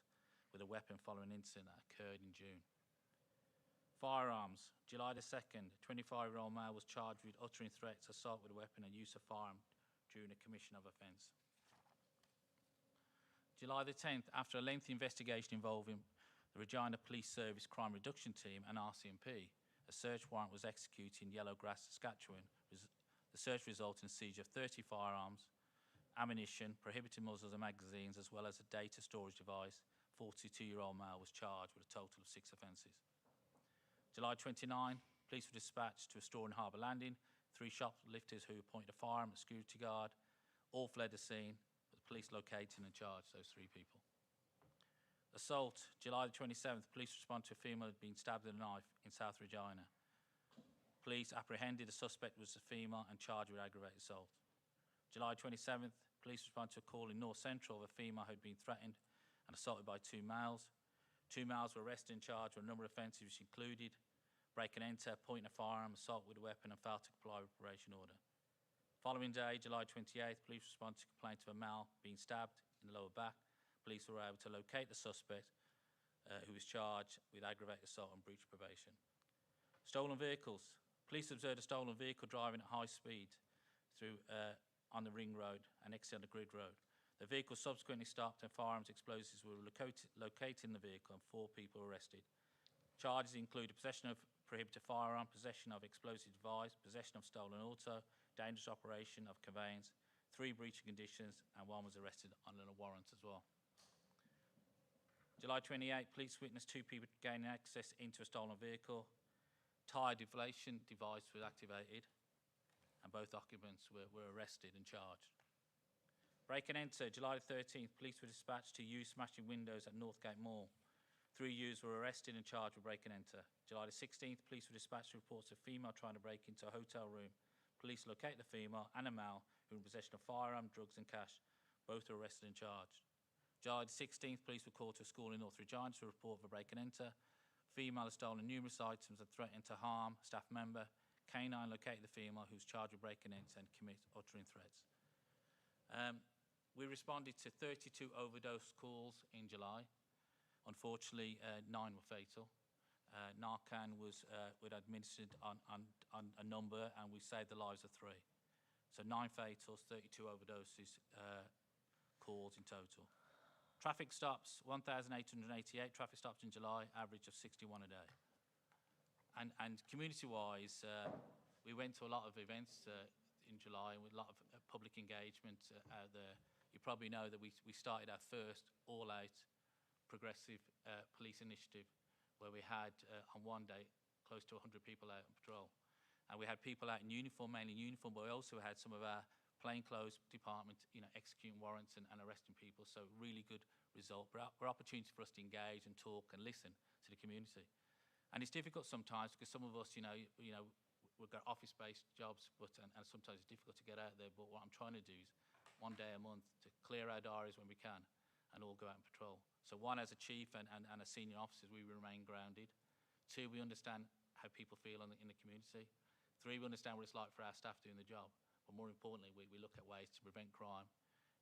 with a weapon following an incident that occurred in June. Firearms, July the 2nd, a 25-year-old male was charged with uttering threats, assault with a weapon and use of firearm during a commission of offence. July the 10th, after a lengthy investigation involving the Regina Police Service Crime Reduction Team and RCMP, a search warrant was executed in Yellowgrass, Saskatchewan. The search resulted in the siege of 30 firearms, ammunition, prohibited muzzles and magazines, as well as a data storage device. 42-year-old male was charged with a total of 6 offences. July 29, police were dispatched to a store in Harbour Landing. 3 shoplifters who appointed a firearm and security guard all fled the scene, but the police located and charged those 3 people. Assault, July the 27th, police responded to a female who had been stabbed with a knife in South Regina. Police apprehended the suspect was a female and charged with aggravated assault. July 27th, police responded to a call in North Central of a female who had been threatened and assaulted by 2 males. 2 males were arrested and charged with a number of offences, which included break and enter, pointing a firearm, assault with a weapon, and failed to comply with a probation order. Following day, July 28th, police responded to a complaint of a male being stabbed in the lower back. Police were able to locate the suspect, who was charged with aggravated assault and breach of probation. Stolen vehicles. Police observed a stolen vehicle driving at high speed through on the ring road and exit on the grid road. The vehicle subsequently stopped and firearms explosives were located in the vehicle and 4 people arrested. Charges included possession of prohibited firearm, possession of explosive device, possession of stolen auto, dangerous operation of conveyance, 3 breach of conditions, and 1 was arrested under a warrant as well. July 28, police witnessed 2 people gaining access into a stolen vehicle. Tyre deflation device was activated, and both occupants were arrested and charged. Break and enter, July 13th, police were dispatched to youths smashing windows at Northgate Mall. 3 youths were arrested and charged with break and enter. July 16th, police were dispatched to reports of a female trying to break into a hotel room. Police located the female and a male who were in possession of firearm, drugs and cash. Both were arrested and charged. July 16th, police were called to a school in North Regina to report for break and enter. Female has stolen numerous items and threatened to harm a staff member. K9 located the female who was charged with break and enter and commit uttering threats. We responded to 32 overdose calls in July. Unfortunately, 9 were fatal. Narcan was administered on a number, and we saved the lives of 3. So 9 fatals, 32 overdoses calls in total. Traffic stops, 1,888 traffic stops in July, average of 61 a day. And community-wise, we went to a lot of events in July with a lot of public engagement out there. You probably know that we started our first all-out progressive police initiative where we had, on one day, close to 100 people out on patrol. And we had people out in uniform, mainly in uniform, but we also had some of our plainclothes department, executing warrants and arresting people. So really good result. But opportunity for us to engage and talk and listen to the community. And it's difficult sometimes because some of us, we've got office-based jobs, and sometimes it's difficult to get out there. But what I'm trying to do is one day a month to clear our diaries when we can and all go out and patrol. So one, as a chief and a senior officer, we remain grounded. Two, we understand how people feel in the community. Three, we understand what it's like for our staff doing the job. But more importantly, we look at ways to prevent crime,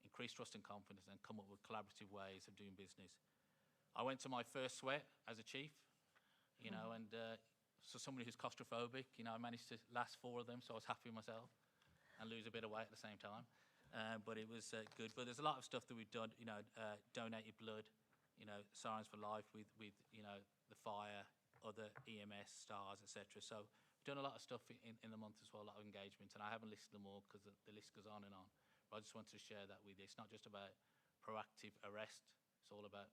increase trust and confidence, and come up with collaborative ways of doing business. I went to my first sweat as a chief, and so somebody who's claustrophobic, I managed to last 4 of them, so I was happy with myself and lose a bit of weight at the same time. But it was good. But there's a lot of stuff that we've done, donate your blood, Sirens for Life with the fire, other EMS, stars, etc. So we've done a lot of stuff in the month as well, a lot of engagement, and I haven't listed them all because the list goes on and on. But I just wanted to share that with you. It's not just about proactive arrest, it's all about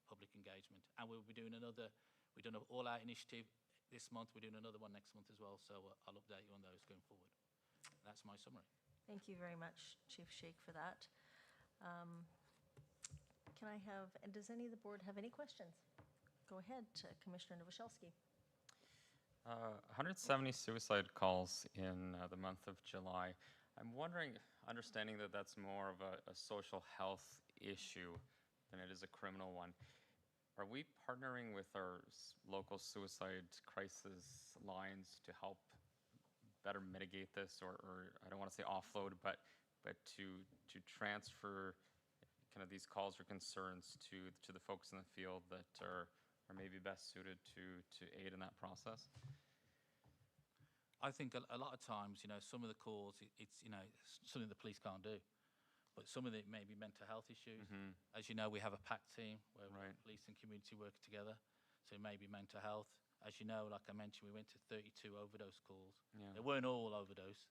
public engagement. And we'll be doing we've done an all-out initiative this month, we're doing another one next month as well, so I'll update you on those going forward. That's my summary. Thank you very much, Chief Sheikh, for that. And does any of the board have any questions? Go ahead, Commissioner Novoselsky. 170 suicide calls in the month of July. I'm wondering, understanding that that's more of a social health issue than it is a criminal one, are we partnering with our local suicide crisis lines to help better mitigate this, or I don't want to say offload, but to transfer kind of these calls or concerns to the folks in the field that are maybe best suited to aid in that process? I think a lot of times, some of the calls, it's something the police can't do. But some of it may be mental health issues. Mm-hmm. As you know, we have a PAC team where Right. police and community work together. So it may be mental health. As you know, like I mentioned, we went to 32 overdose calls. Yeah. They weren't all overdose,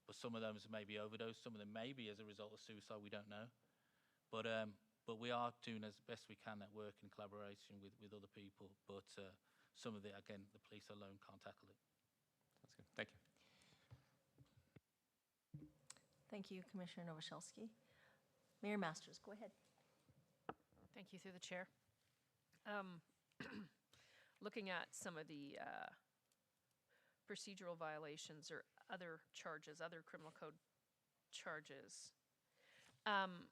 but some of them may be overdose. Some of them may be as a result of suicide. We don't know. But we are doing as best we can that work in collaboration with other people. But some of it, again, the police alone can't tackle it. That's good. Thank you. Thank you, Commissioner Novoselsky. Mayor Masters, go ahead. Thank you, through the chair. Looking at some of the procedural violations or other charges, other criminal code charges, I'm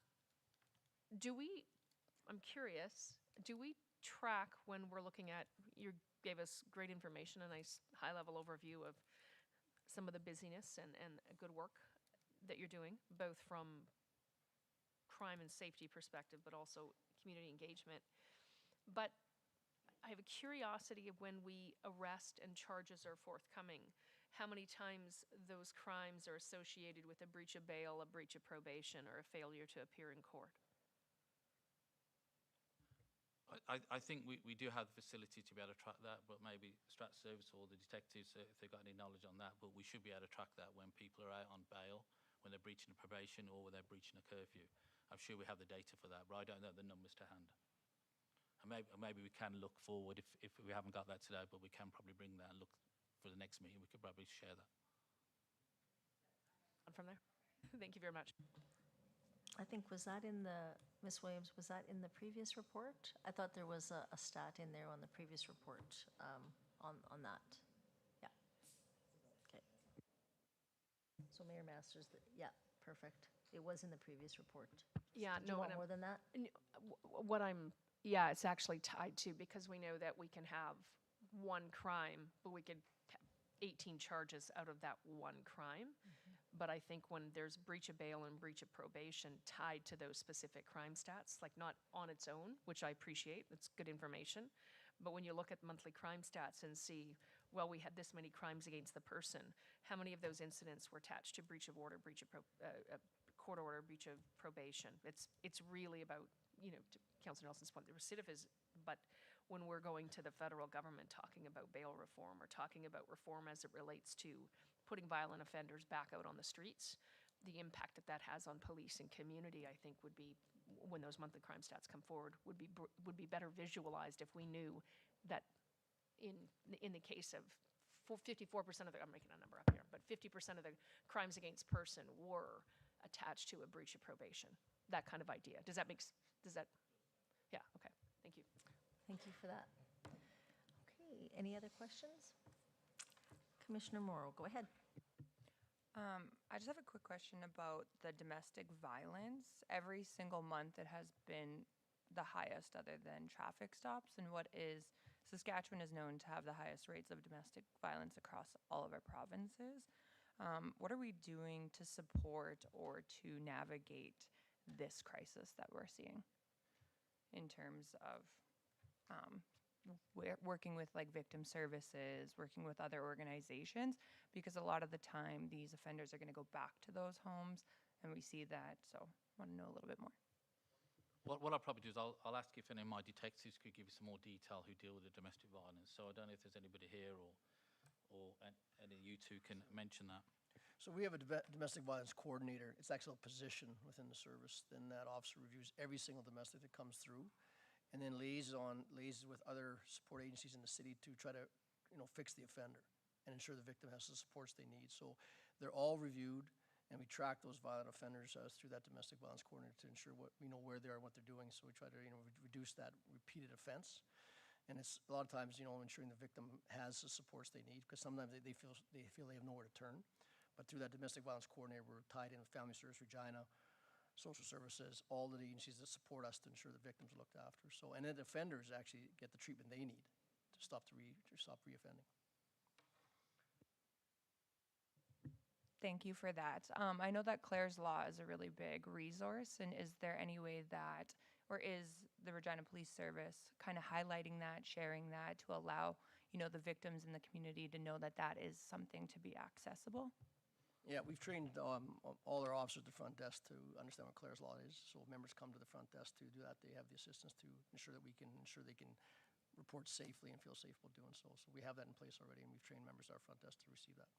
curious, do we track when we're looking at, you gave us great information, a nice high-level overview of some of the busyness and good work that you're doing, both from crime and safety perspective, but also community engagement. But I have a curiosity of when we arrest and charges are forthcoming, how many times those crimes are associated with a breach of bail, a breach of probation, or a failure to appear in court? I think we do have the facility to be able to track that, but maybe Strat Service or the detectives, if they've got any knowledge on that, but we should be able to track that when people are out on bail, when they're breaching a probation or when they're breaching a curfew. I'm sure we have the data for that, but I don't know the numbers to hand. And maybe we can look forward if we haven't got that today, but we can probably bring that and look for the next meeting. We could probably share that. On from there. Thank you very much. I think, Ms. Williams, was that in the previous report? I thought there was a stat in there on the previous report on that. Yeah. Okay. So Mayor Masters, yeah, perfect. It was in the previous report. Yeah, Did you no, want and more than that? Yeah, it's actually tied to, because we know that we can have one crime, but we could have 18 charges out of that one crime. But I think when there's breach of bail and breach of probation tied to those specific crime stats, like not on its own, which I appreciate, it's good information. But when you look at monthly crime stats and see, well, we had this many crimes against the person, how many of those incidents were attached to breach of order, breach of court order, breach of probation? It's really about, to Councillor Nelson's point, the recidivism. But when we're going to the federal government talking about bail reform or talking about reform as it relates to putting violent offenders back out on the streets, the impact that has on police and community, I think, would be, when those monthly crime stats come forward, would be better visualized if we knew that in the case of 54% of the, I'm making a number up here, but 50% of the crimes against person were attached to a breach of probation, that kind of idea. Does that, yeah, okay, thank you. Thank you for that. Okay, any other questions? Commissioner Morrow, go ahead. I just have a quick question about the domestic violence. Every single month, it has been the highest other than traffic stops. And Saskatchewan is known to have the highest rates of domestic violence across all of our provinces. What are we doing to support or to navigate this crisis that we're seeing in terms of working with like victim services, working with other organizations, because a lot of the time these offenders are going to go back to those homes, and we see that. So I want to know a little bit more. What I'll probably do is I'll ask if any of my detectives could give you some more detail who deal with the domestic violence. So I don't know if there's anybody here or any of you two can mention that. So we have a domestic violence coordinator. It's actually a position within the service. Then that officer reviews every single domestic that comes through, and then liaises with other support agencies in the city to try to, fix the offender and ensure the victim has the supports they need. So they're all reviewed, and we track those violent offenders through that domestic violence coordinator to ensure where they are and what they're doing. So we try to reduce that repeated offense. And it's a lot of times ensuring the victim has the supports they need, because sometimes they feel they have nowhere to turn. But through that domestic violence coordinator, we're tied in with Family Service, Regina, Social Services, all the agencies that support us to ensure the victims are looked after. So, and then the offenders actually get the treatment they need to stop reoffending. Thank you for that. I know that Claire's Law is a really big resource, and is there any way that, or is the Regina Police Service kind of highlighting that, sharing that to allow, the victims in the community to know that that is something to be accessible? Yeah, we've trained all our officers at the front desk to understand what Claire's Law is. So members come to the front desk to do that. They have the assistance to ensure that they can report safely and feel safe while doing so. So we have that in place already, and we've trained members at our front desk to receive that.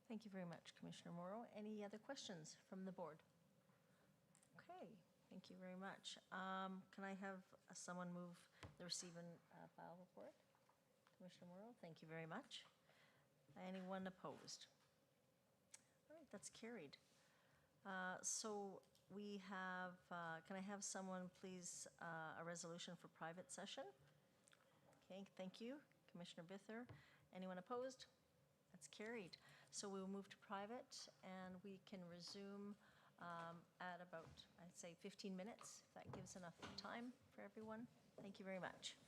Thank you very much, Commissioner Morrow. Any other questions from the board? Okay, thank you very much. Can I have someone move the receive and file report? Commissioner Morrow, thank you very much. Anyone opposed? All right, that's carried. So we have, can I have someone please, a resolution for private session? Okay, thank you. Commissioner Bither. Anyone opposed? That's carried. So we will move to private, and we can resume at about, I'd say, 15 minutes, if that gives enough time for everyone. Thank you very much.